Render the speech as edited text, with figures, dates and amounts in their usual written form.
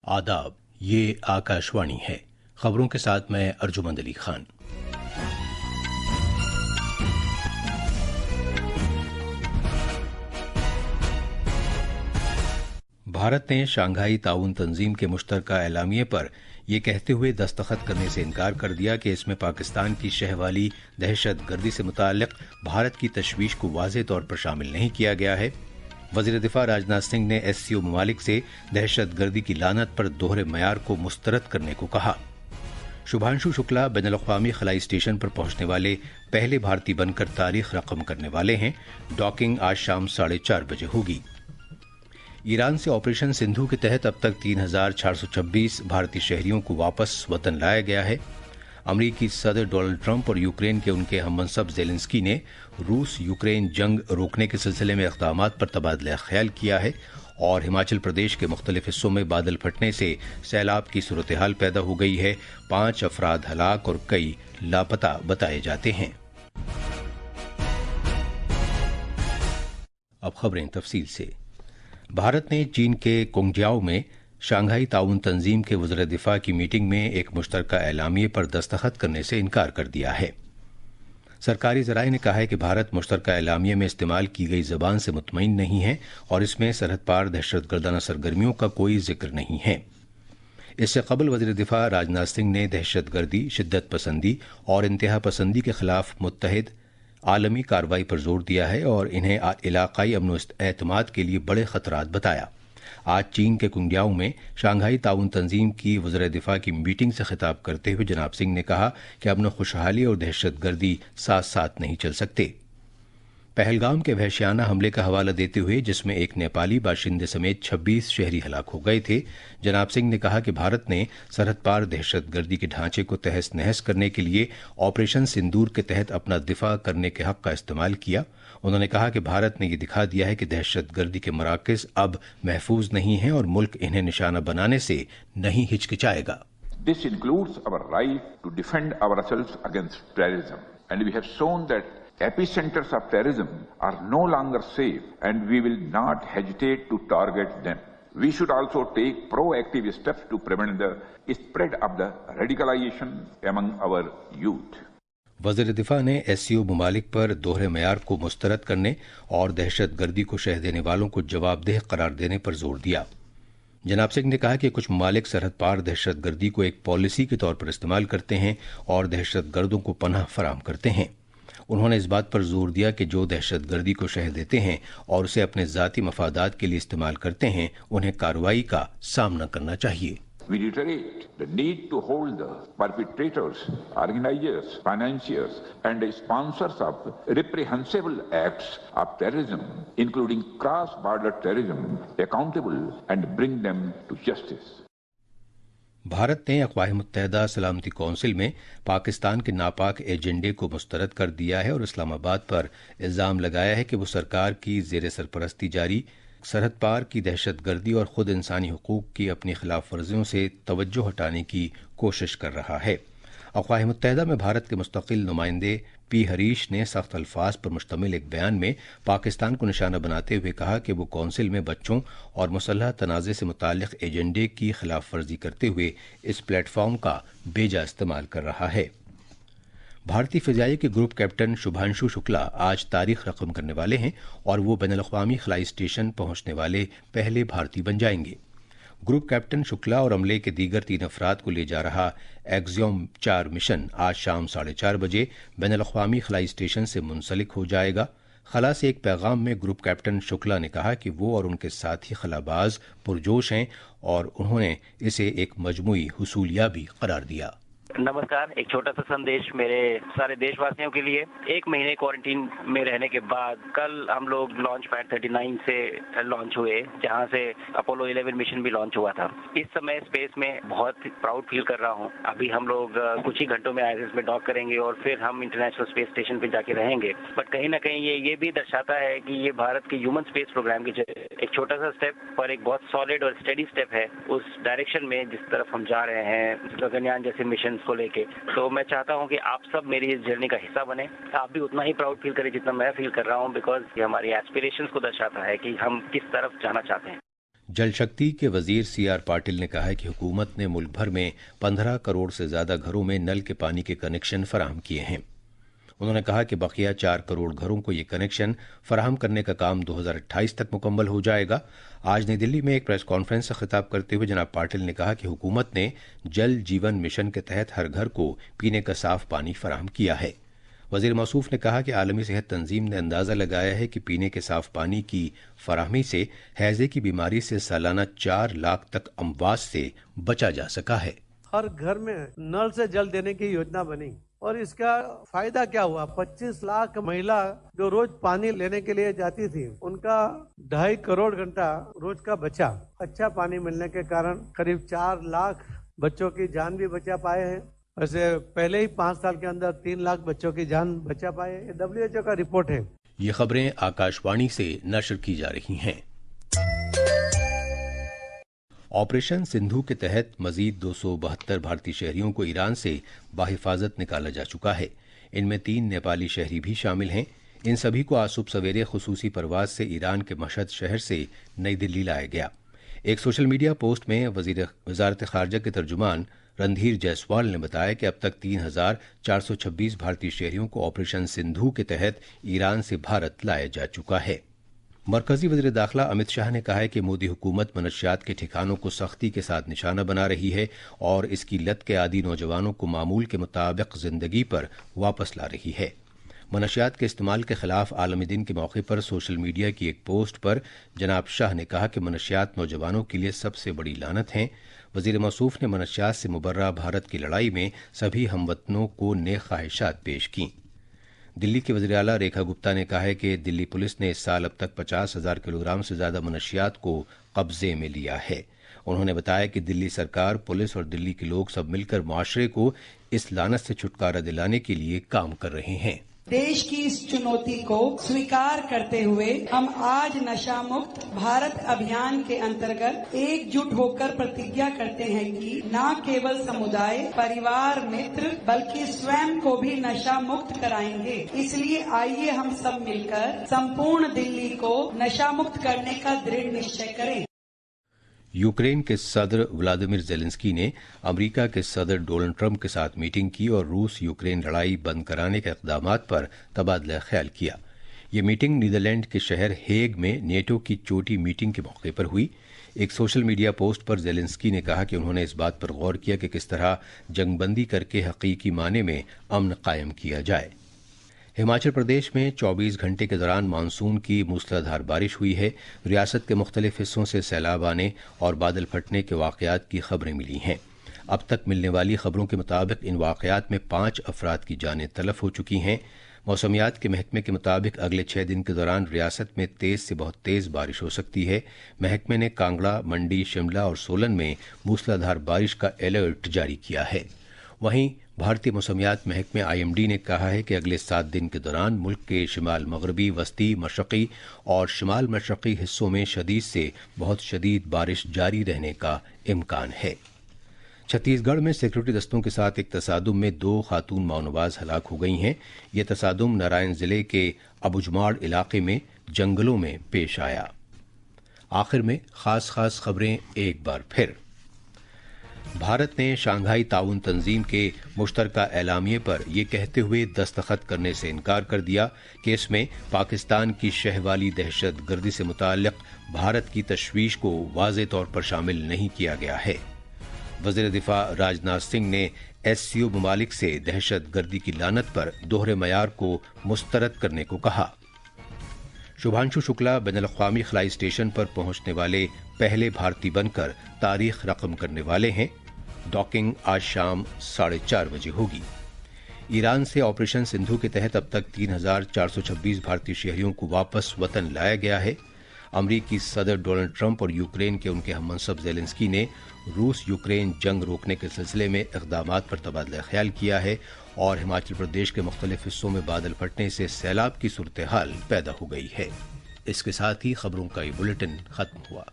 आदाब, ये आकाशवाणी है। खबरों के साथ मैं अर्जुमंद अली खान। भारत ने शंघाई ताउन तंजीम के मुश्तरका एलामिये पर यह कहते हुए दस्तखत करने से इनकार कर दिया कि इसमें पाकिस्तान की शह वाली दहशत गर्दी से मुताल्लिक भारत की तशवीश को वाज़ेह तौर पर शामिल नहीं किया गया है। वज़ीर दिफा राजनाथ सिंह ने SCO ममालिक से दहशत गर्दी की लानत पर दोहरे मयार को मुस्तरद करने को कहा। शुभांशु शुक्ला बैनुल-अक़वामी खलाई स्टेशन पर पहुंचने वाले पहले भारतीय बनकर तारीख रकम करने वाले हैं। डॉकिंग आज शाम 4:30 बजे होगी। ईरान से ऑपरेशन सिंधु के तहत अब तक 3,426 भारतीय शहरियों को वापस वतन लाया गया है। अमरीकी सदर डोनाल्ड ट्रंप और यूक्रेन के उनके हममनसब ज़ेलेंस्की ने रूस यूक्रेन जंग रोकने के सिलसिले में इक़दामात पर तबादला ख्याल किया है और हिमाचल प्रदेश के मुख्तलिफ हिस्सों में बादल फटने से सैलाब की सूरत हाल पैदा हो गई है। 5 अफराद हलाक और कई लापता बताए जाते हैं। अब खबरें तफसील से। भारत ने चीन के कोंगजियाओ में शंघाई ताउन तंजीम के वज़ीर दिफा की मीटिंग में एक मुश्तरका एलामिये पर दस्तखत करने से इनकार कर दिया है। सरकारी ज़राए ने कहा है कि भारत मुश्तरका एलामिये में इस्तेमाल की गई ज़बान से मुतमईन नहीं है और इसमें सरहद पार दहशतगर्दाना सरगर्मियों का कोई जिक्र नहीं है। इससे कबल वज़ीर दिफा राजनाथ सिंह ने दहशत गर्दी, शिद्दत पसंदी और इंतहा पसंदी के खिलाफ मुत्तहिद आलमी कार्रवाई पर जोर दिया है और इन्हें इलाकाई अमन व एतमाद के लिए बड़े खतरात बताया। आज चीन के कुंगजियाओ में शंघाई ताउन तंजीम की वज़ीर दिफा की मीटिंग से खिताब करते हुए जनाब सिंह ने कहा कि अमन खुशहाली और दहशत गर्दी साथ साथ नहीं चल सकते। पहलगाम के वहशियाना हमले का हवाला देते हुए जिसमें एक नेपाली बाशिंदे समेत 26 शहरी हलाक हो गए थे, जनाब सिंह ने कहा कि भारत ने सरहद पार दहशत गर्दी के ढांचे को तहस नहस करने के लिए ऑपरेशन सिंदूर के तहत अपना दिफा करने के हक का इस्तेमाल किया। उन्होंने कहा कि भारत ने यह दिखा दिया है कि दहशत गर्दी के मराकज़ अब महफूज नहीं हैं और मुल्क इन्हें निशाना बनाने से नहीं हिचकिचाएगा। This includes our right to defend ourselves against terrorism, and we have shown that epicenters of terrorism are no longer safe and we will not hesitate to target them. We should also take proactive steps to prevent the spread of the radicalization among our youth. वज़ीर दिफा ने SCO ममालिक पर दोहरे मयार को मुस्तरद करने और दहशत गर्दी को शह देने वालों को जवाबदेह करार देने पर जोर दिया। जनाब सिंह ने कहा कि कुछ ममालिक सरहद पार दहशत गर्दी को एक पॉलिसी के तौर पर इस्तेमाल करते हैं और दहशत गर्दों को पनाह फराम करते हैं। उन्होंने इस बात पर जोर दिया कि जो दहशत गर्दी को शह देते हैं और उसे अपने ज़ाती मफादात के लिए इस्तेमाल करते हैं, उन्हें कार्रवाई का सामना करना चाहिए। We reiterate the need to hold the perpetrators, organizers, financiers and sponsors of reprehensible acts of terrorism, including cross-border terrorism, accountable and bring them to justice. Bharat ने अक़वाम मुत्तहिदा सलामती कौंसिल में पाकिस्तान के नापाक एजेंडे को मुस्तरद कर दिया है और इस्लामाबाद पर इल्ज़ाम लगाया है कि वो सरकार की ज़ेर सरपरस्ती जारी सरहद पार की दहशत गर्दी और खुद इंसानी हुकूक की अपनी खिलाफ वर्जियों से तवज्जो हटाने की कोशिश कर रहा है। अक़वाम मुत्तहिदा में भारत के मुस्तकिल नुमाइंदे P. हरीश ने सख्त अल्फाज पर मुश्तमिल एक बयान में पाकिस्तान को निशाना बनाते हुए कहा कि वो कौंसिल में बच्चों और मुसल्लह तनाज़े से मुताल्लिक़ एजेंडे की खिलाफ वर्जी करते हुए इस प्लेटफॉर्म का बेजा इस्तेमाल कर रहा है। भारतीय फ़िज़ाई के ग्रुप कैप्टन शुभांशु शुक्ला आज तारीख रकम करने वाले हैं और वो बैनुल-अक़वामी खलाई स्टेशन पहुंचने वाले पहले भारतीय बन जाएंगे। ग्रुप कैप्टन शुक्ला और अमले के दीगर 3 अफराद को ले जा रहा एक्सियोम 4 मिशन आज शाम 4:30 बजे बैनुल-अक़वामी खलाई स्टेशन से मुंसलिक हो जाएगा। खला से एक पैगाम में ग्रुप कैप्टन शुक्ला ने कहा कि वो और उनके साथी खलाबाज पुरजोश हैं और उन्होंने इसे एक मजमूई हुसूलिया भी करार दिया। नमस्कार, एक छोटा सा संदेश मेरे सारे देशवासियों के लिए। 1 महीने क्वारंटीन में रहने के बाद कल हम लोग लॉन्च पैड 39 से लॉन्च हुए, जहां से अपोलो 11 मिशन भी लॉन्च हुआ था। इस समय स्पेस में बहुत प्राउड फील कर रहा हूं। अभी हम लोग कुछ ही घंटों में ISS में डॉक करेंगे और फिर हम इंटरनेशनल स्पेस स्टेशन पे जाके रहेंगे। बट कहीं ना कहीं ये भी दर्शाता है कि ये भारत के ह्यूमन स्पेस प्रोग्राम की एक छोटा सा स्टेप पर एक बहुत सॉलिड और स्टेडी स्टेप है उस डायरेक्शन में जिस तरफ हम जा रहे हैं गगनयान जैसे मिशन को लेके। तो मैं चाहता हूं कि आप सब मेरी इस जर्नी का हिस्सा बने। आप भी उतना ही प्राउड फील करें जितना मैं फील कर रहा हूं, बिकॉज ये हमारी एस्पिरेशंस को दर्शाता है कि हम किस तरफ जाना चाहते हैं। जल शक्ति के वजीर सीआर पाटिल ने कहा है कि हुकूमत ने मुल्क भर में 15 करोड़ से ज्यादा घरों में नल के पानी के कनेक्शन फराहम किए हैं। उन्होंने कहा कि बकिया 4 करोड़ घरों को ये कनेक्शन फराहम करने का काम 2028 तक मुकम्मल हो जाएगा। आज नई दिल्ली में एक प्रेस कॉन्फ्रेंस से खिताब करते हुए जनाब पाटिल ने कहा कि हुकूमत ने जल जीवन मिशन के तहत हर घर को पीने का साफ पानी फराहम किया है। वजीर मौसूफ ने कहा कि आलमी सेहत तंजीम ने अंदाजा लगाया है कि पीने के साफ पानी की फराहमी से हैजे की बीमारी से सालाना 4 लाख तक अमवात से बचा जा सका है। हर घर में नल से जल देने की योजना बनी और इसका फायदा क्या हुआ? 25 लाख महिला जो रोज पानी लेने के लिए जाती थी, उनका 2.5 करोड़ घंटा रोज का बचा। अच्छा पानी मिलने के कारण करीब 4 लाख बच्चों की जान भी बचा पाए हैं। वैसे पहले ही 5 साल के अंदर 3 लाख बच्चों की जान बचा पाए। ये WHO का रिपोर्ट है। ये खबरें आकाशवाणी से नशर की जा रही हैं। ऑपरेशन सिंधु के तहत मजीद 272 भारतीय शहरियों को ईरान से बाहिफाजत निकाला जा चुका है। इनमें 3 नेपाली शहरी भी शामिल हैं। इन सभी को आज सुबह सवेरे खुसूसी परवाज से ईरान के मशहद शहर से नई दिल्ली लाया गया। एक सोशल मीडिया पोस्ट में वजारत खारजा के तर्जुमान रणधीर जायसवाल ने बताया कि अब तक 3,426 भारतीय शहरियों को ऑपरेशन सिंधु के तहत ईरान से भारत लाया जा चुका है। मरकजी वज़ीर दाखिला अमित शाह ने कहा है कि मोदी हुकूमत मनशियात के ठिकानों को सख्ती के साथ निशाना बना रही है और इसकी लत के आदी नौजवानों को मामूल के मुताबिक जिंदगी पर वापस ला रही है। मनशियात के इस्तेमाल के खिलाफ आलमी दिन के मौके पर सोशल मीडिया की एक पोस्ट पर जनाब शाह ने कहा कि मनशियात नौजवानों के लिए सबसे बड़ी लानत हैं। वजीर मौसूफ ने मनशियात से मुबर्रा भारत की लड़ाई में सभी हमवतनों को नेक ख्वाहिशात पेश की। दिल्ली के वज़ीर आला रेखा गुप्ता ने कहा है कि दिल्ली पुलिस ने इस साल अब तक 50,000 किलोग्राम से ज्यादा मनशियात को कब्जे में लिया है। उन्होंने बताया कि दिल्ली सरकार, पुलिस और दिल्ली के लोग सब मिलकर मुआशरे को इस लानत से छुटकारा दिलाने के लिए काम कर रहे हैं। देश की इस चुनौती को स्वीकार करते हुए हम आज नशा मुक्त भारत अभियान के अंतर्गत एकजुट होकर प्रतिज्ञा करते हैं कि न केवल समुदाय, परिवार, मित्र बल्कि स्वयं को भी नशा मुक्त कराएंगे। इसलिए आइए हम सब मिलकर संपूर्ण दिल्ली को नशा मुक्त करने का दृढ़ निश्चय करें। यूक्रेन के सदर व्लादिमीर जेलेंस्की ने अमेरिका के सदर डोनाल्ड ट्रंप के साथ मीटिंग की और रूस यूक्रेन लड़ाई बंद कराने के इक़दामात पर तबादला ख्याल किया। ये मीटिंग नीदरलैंड के शहर हेग में नेटो की चोटी मीटिंग के मौके पर हुई। एक सोशल मीडिया पोस्ट पर जेलेंस्की ने कहा कि उन्होंने इस बात पर गौर किया कि किस तरह जंगबंदी करके हकीकी माने में अमन कायम किया जाए। हिमाचल प्रदेश में 24 घंटे के दौरान मानसून की मूसलाधार बारिश हुई है। रियासत के मुख्तलिफ हिस्सों से सैलाब आने और बादल फटने के वाकयात की खबरें मिली हैं। अब तक मिलने वाली खबरों के मुताबिक इन वाकयात में 5 अफराद की जानें तलफ हो चुकी हैं। मौसमियात के महकमे के मुताबिक अगले 6 दिन के दौरान रियासत में तेज से बहुत तेज बारिश हो सकती है। महकमे ने कांगड़ा, मंडी, शिमला और सोलन में मूसलाधार बारिश का अलर्ट जारी किया है। वहीं भारतीय मौसमियात महकमे IMD ने कहा है कि अगले 7 दिन के दौरान मुल्क के शिमाल मगरबी, वस्ती, मशरकी और शिमाल मशरकी हिस्सों में शदीद से बहुत शदीद बारिश जारी रहने का इम्कान है। छत्तीसगढ़ में सिक्योरिटी दस्तों के साथ एक तसादुम में 2 खातून माओनवाज हलाक हो गई हैं। ये तसादुम नारायण जिले के अबुजमाड़ इलाके में जंगलों में पेश आया। आखिर में खास खबरें एक बार फिर। भारत ने शंघाई ताउन तंजीम के मुश्तरका एलामिये पर यह कहते हुए दस्तखत करने से इनकार कर दिया कि इसमें पाकिस्तान की शहवाली दहशत गर्दी से मुताल्लिक भारत की तशवीश को वाज़े तौर पर शामिल नहीं किया गया है। वज़ीर दिफा राजनाथ सिंह ने SCO ममालिक से दहशत गर्दी की लानत पर दोहरे मयार को मुस्तरद करने को कहा। शुभांशु शुक्ला बैनुल-अक़वामी खलाई स्टेशन पर पहुंचने वाले पहले भारतीय बनकर तारीख रकम करने वाले हैं। डॉकिंग आज शाम 4:30 बजे होगी। ईरान से ऑपरेशन सिंधु के तहत अब तक 3,426 भारतीय शहरियों को वापस वतन लाया गया है। अमरीकी सदर डोनाल्ड ट्रंप और यूक्रेन के उनके हममनसब जेलेंस्की ने रूस यूक्रेन जंग रोकने के सिलसिले में इक़दामात पर तबादला ख्याल किया है और हिमाचल प्रदेश के मुख्तलिफ हिस्सों में बादल फटने से सैलाब की सूरत हाल पैदा हो गई है। इसके साथ ही खबरों का ये बुलेटिन खत्म हुआ।